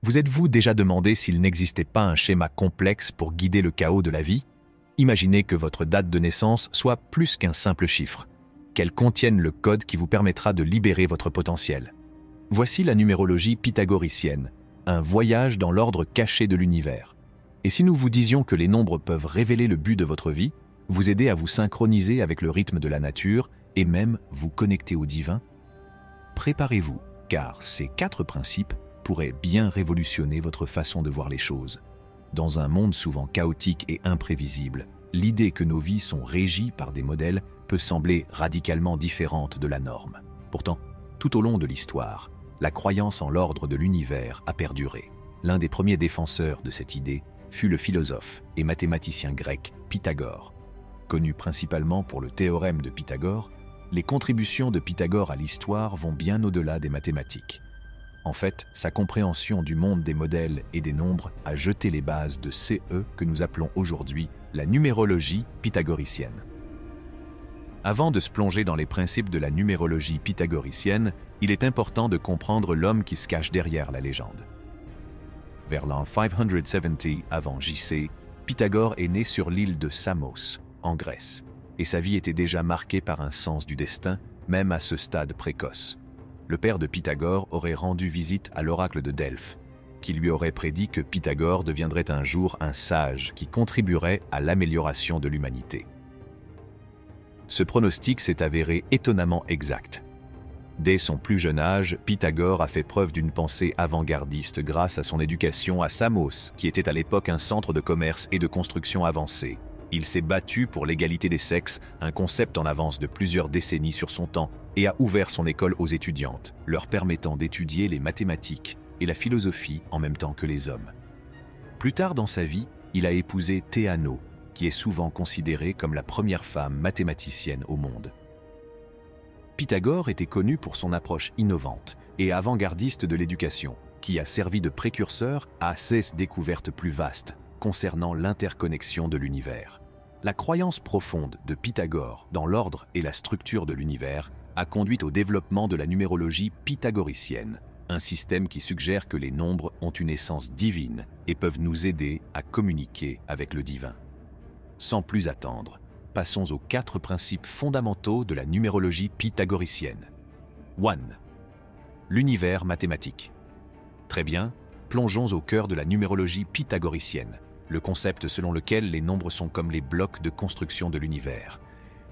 Vous êtes-vous déjà demandé s'il n'existait pas un schéma complexe pour guider le chaos de la vie? Imaginez que votre date de naissance soit plus qu'un simple chiffre, qu'elle contienne le code qui vous permettra de libérer votre potentiel. Voici la numérologie pythagoricienne, un voyage dans l'ordre caché de l'univers. Et si nous vous disions que les nombres peuvent révéler le but de votre vie, vous aider à vous synchroniser avec le rythme de la nature et même vous connecter au divin? Préparez-vous, car ces 4 principes pourraient bien révolutionner votre façon de voir les choses. Dans un monde souvent chaotique et imprévisible, l'idée que nos vies sont régies par des modèles peut sembler radicalement différente de la norme. Pourtant, tout au long de l'histoire, la croyance en l'ordre de l'univers a perduré. L'un des premiers défenseurs de cette idée fut le philosophe et mathématicien grec Pythagore. Connu principalement pour le théorème de Pythagore, les contributions de Pythagore à l'histoire vont bien au-delà des mathématiques. En fait, sa compréhension du monde des modèles et des nombres a jeté les bases de ce que nous appelons aujourd'hui la numérologie pythagoricienne. Avant de se plonger dans les principes de la numérologie pythagoricienne, il est important de comprendre l'homme qui se cache derrière la légende. Vers l'an 570 avant JC, Pythagore est né sur l'île de Samos, en Grèce, et sa vie était déjà marquée par un sens du destin, même à ce stade précoce. Le père de Pythagore aurait rendu visite à l'oracle de Delphes, qui lui aurait prédit que Pythagore deviendrait un jour un sage qui contribuerait à l'amélioration de l'humanité. Ce pronostic s'est avéré étonnamment exact. Dès son plus jeune âge, Pythagore a fait preuve d'une pensée avant-gardiste grâce à son éducation à Samos, qui était à l'époque un centre de commerce et de construction avancé. Il s'est battu pour l'égalité des sexes, un concept en avance de plusieurs décennies sur son temps, et a ouvert son école aux étudiantes, leur permettant d'étudier les mathématiques et la philosophie en même temps que les hommes. Plus tard dans sa vie, il a épousé Théano, qui est souvent considérée comme la première femme mathématicienne au monde. Pythagore était connu pour son approche innovante et avant-gardiste de l'éducation, qui a servi de précurseur à ces découvertes plus vastes concernant l'interconnexion de l'univers. La croyance profonde de Pythagore dans l'ordre et la structure de l'univers a conduit au développement de la numérologie pythagoricienne, un système qui suggère que les nombres ont une essence divine et peuvent nous aider à communiquer avec le divin. Sans plus attendre, passons aux 4 principes fondamentaux de la numérologie pythagoricienne. 1. L'univers mathématique. Très bien, plongeons au cœur de la numérologie pythagoricienne, le concept selon lequel les nombres sont comme les blocs de construction de l'univers.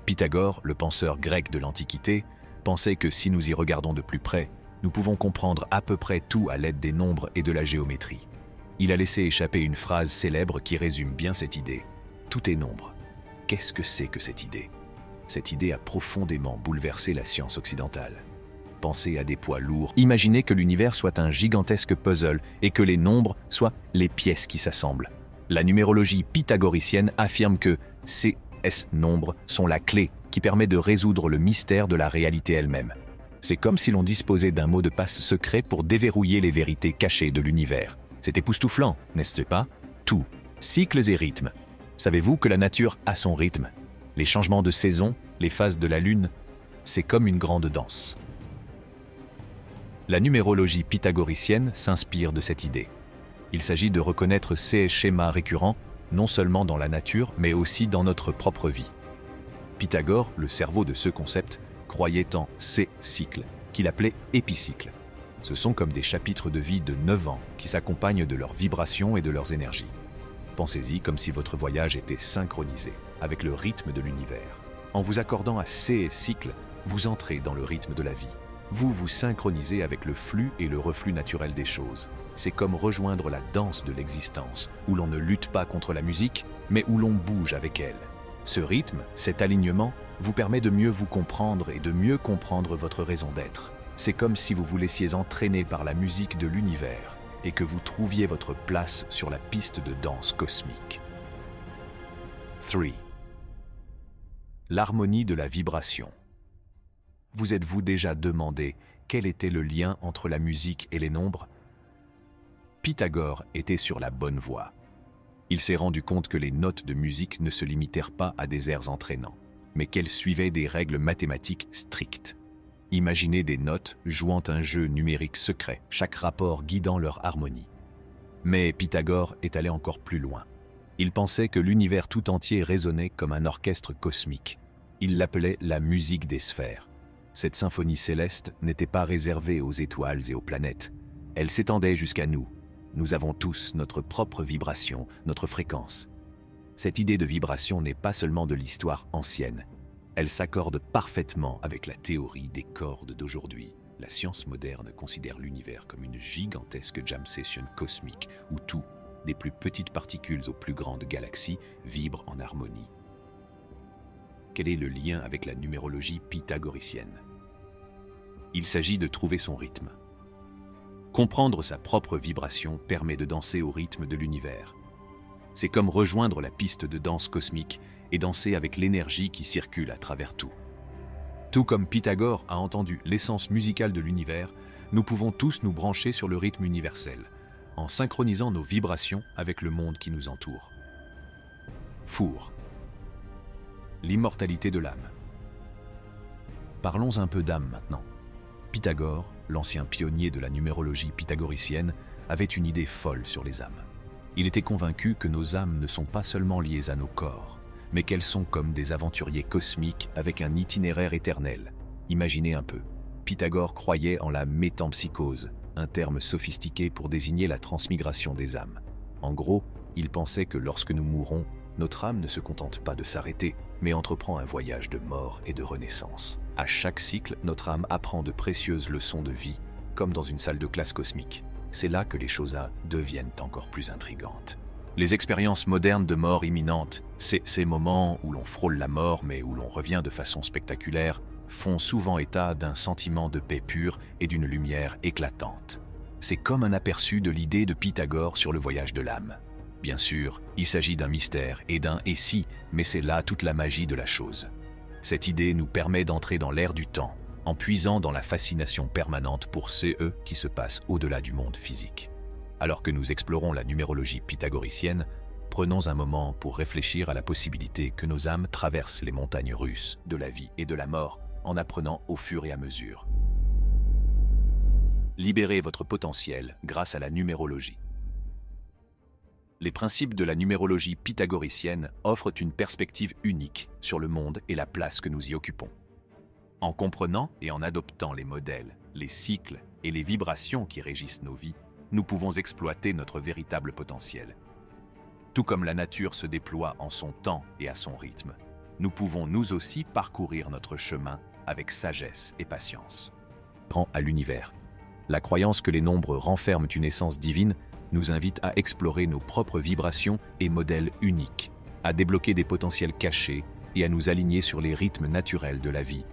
Pythagore, le penseur grec de l'Antiquité, pensait que si nous y regardons de plus près, nous pouvons comprendre à peu près tout à l'aide des nombres et de la géométrie. Il a laissé échapper une phrase célèbre qui résume bien cette idée. Tout est nombre. Qu'est-ce que c'est que cette idée? Cette idée a profondément bouleversé la science occidentale. Pensez à des poids lourds. Imaginez que l'univers soit un gigantesque puzzle et que les nombres soient les pièces qui s'assemblent. La numérologie pythagoricienne affirme que ces nombres sont la clé qui permet de résoudre le mystère de la réalité elle-même. C'est comme si l'on disposait d'un mot de passe secret pour déverrouiller les vérités cachées de l'univers. C'est époustouflant, n'est-ce pas? Tout, cycles et rythmes. Savez-vous que la nature a son rythme? Les changements de saison, les phases de la lune, c'est comme une grande danse. La numérologie pythagoricienne s'inspire de cette idée. Il s'agit de reconnaître ces schémas récurrents, non seulement dans la nature, mais aussi dans notre propre vie. Pythagore, le cerveau de ce concept, croyait en ces cycles, qu'il appelait épicycles. Ce sont comme des chapitres de vie de 9 ans qui s'accompagnent de leurs vibrations et de leurs énergies. Pensez-y comme si votre voyage était synchronisé avec le rythme de l'univers. En vous accordant à ces cycles, vous entrez dans le rythme de la vie. Vous vous synchronisez avec le flux et le reflux naturel des choses. C'est comme rejoindre la danse de l'existence, où l'on ne lutte pas contre la musique, mais où l'on bouge avec elle. Ce rythme, cet alignement, vous permet de mieux vous comprendre et de mieux comprendre votre raison d'être. C'est comme si vous vous laissiez entraîner par la musique de l'univers et que vous trouviez votre place sur la piste de danse cosmique. 3. L'harmonie de la vibration. Vous êtes-vous déjà demandé quel était le lien entre la musique et les nombres? Pythagore était sur la bonne voie. Il s'est rendu compte que les notes de musique ne se limitèrent pas à des airs entraînants, mais qu'elles suivaient des règles mathématiques strictes. Imaginez des notes jouant un jeu numérique secret, chaque rapport guidant leur harmonie. Mais Pythagore est allé encore plus loin. Il pensait que l'univers tout entier résonnait comme un orchestre cosmique. Il l'appelait la musique des sphères. Cette symphonie céleste n'était pas réservée aux étoiles et aux planètes. Elle s'étendait jusqu'à nous. Nous avons tous notre propre vibration, notre fréquence. Cette idée de vibration n'est pas seulement de l'histoire ancienne. Elle s'accorde parfaitement avec la théorie des cordes d'aujourd'hui. La science moderne considère l'univers comme une gigantesque jam session cosmique où tout, des plus petites particules aux plus grandes galaxies, vibre en harmonie. Quel est le lien avec la numérologie pythagoricienne? Il s'agit de trouver son rythme. Comprendre sa propre vibration permet de danser au rythme de l'univers. C'est comme rejoindre la piste de danse cosmique et danser avec l'énergie qui circule à travers tout. Tout comme Pythagore a entendu l'essence musicale de l'univers, nous pouvons tous nous brancher sur le rythme universel, en synchronisant nos vibrations avec le monde qui nous entoure. Four. L'immortalité de l'âme. Parlons un peu d'âme maintenant. Pythagore, l'ancien pionnier de la numérologie pythagoricienne, avait une idée folle sur les âmes. Il était convaincu que nos âmes ne sont pas seulement liées à nos corps, mais qu'elles sont comme des aventuriers cosmiques avec un itinéraire éternel. Imaginez un peu. Pythagore croyait en la métempsychose, un terme sophistiqué pour désigner la transmigration des âmes. En gros, il pensait que lorsque nous mourons, notre âme ne se contente pas de s'arrêter, mais entreprend un voyage de mort et de renaissance. À chaque cycle, notre âme apprend de précieuses leçons de vie, comme dans une salle de classe cosmique. C'est là que les choses deviennent encore plus intrigantes. Les expériences modernes de mort imminente, ces moments où l'on frôle la mort mais où l'on revient de façon spectaculaire, font souvent état d'un sentiment de paix pure et d'une lumière éclatante. C'est comme un aperçu de l'idée de Pythagore sur le voyage de l'âme. Bien sûr, il s'agit d'un mystère et d'un « et si », mais c'est là toute la magie de la chose. Cette idée nous permet d'entrer dans l'ère du temps, en puisant dans la fascination permanente pour ce qui se passe au-delà du monde physique. Alors que nous explorons la numérologie pythagoricienne, prenons un moment pour réfléchir à la possibilité que nos âmes traversent les montagnes russes de la vie et de la mort en apprenant au fur et à mesure. Libérez votre potentiel grâce à la numérologie. Les principes de la numérologie pythagoricienne offrent une perspective unique sur le monde et la place que nous y occupons. En comprenant et en adoptant les modèles, les cycles et les vibrations qui régissent nos vies, nous pouvons exploiter notre véritable potentiel. Tout comme la nature se déploie en son temps et à son rythme, nous pouvons nous aussi parcourir notre chemin avec sagesse et patience. À l'univers. La croyance que les nombres renferment une essence divine nous invite à explorer nos propres vibrations et modèles uniques, à débloquer des potentiels cachés et à nous aligner sur les rythmes naturels de la vie.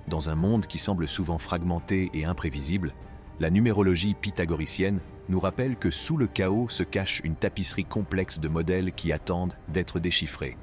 Dans un monde qui semble souvent fragmenté et imprévisible, la numérologie pythagoricienne nous rappelle que sous le chaos se cache une tapisserie complexe de modèles qui attendent d'être déchiffrés.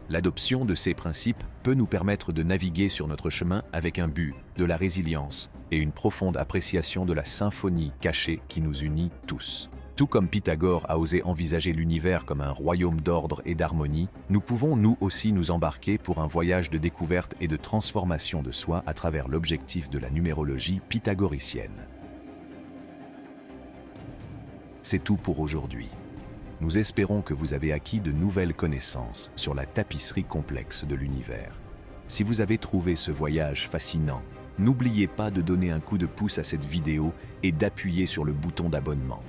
L'adoption de ces principes peut nous permettre de naviguer sur notre chemin avec un but, de la résilience et une profonde appréciation de la symphonie cachée qui nous unit tous. Tout comme Pythagore a osé envisager l'univers comme un royaume d'ordre et d'harmonie, nous pouvons nous aussi nous embarquer pour un voyage de découverte et de transformation de soi à travers l'objectif de la numérologie pythagoricienne. C'est tout pour aujourd'hui. Nous espérons que vous avez acquis de nouvelles connaissances sur la tapisserie complexe de l'univers. Si vous avez trouvé ce voyage fascinant, n'oubliez pas de donner un coup de pouce à cette vidéo et d'appuyer sur le bouton d'abonnement.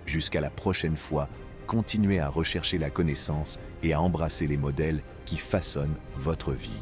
Jusqu'à la prochaine fois, continuez à rechercher la connaissance et à embrasser les modèles qui façonnent votre vie.